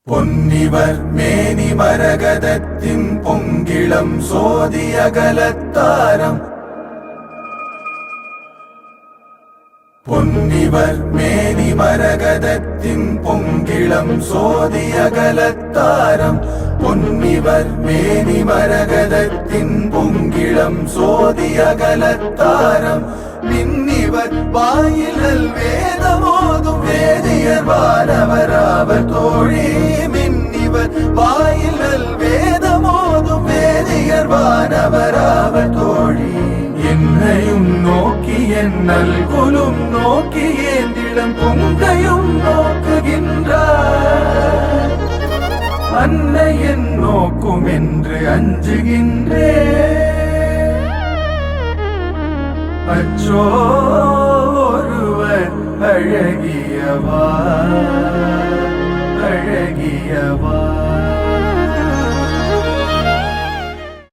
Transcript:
பொன்னிவர் மேனி மரகதத்தின் பொங்கிளம் சோதியகலத்தாரம் பொன்னிவர் மேனி மரகதத்தின் பொங்கிளம் சோதியகலத்தாரம் பொன்னிவர் மேனி மரகதத்தின் பொங்கிளம் சோதியகலத்தாரம் மின்னிவர் வாயிலல் வேதமோதும் வேதியர் வானவராவர் தோழி மின்னிவர் வாயிலல் வேதமோதும் வேதியர் வானவராவர் தோழி என்னையும் நோக்கி என்னல் குலும் நோக்கி ஏந்திடம் பொங்கையும் நோக்குகின்றார் அன்னை என் நோக்கும் என்று அஞ்சுகின்றே அச்சோ ஒருவர் அழகியவா அழகியவா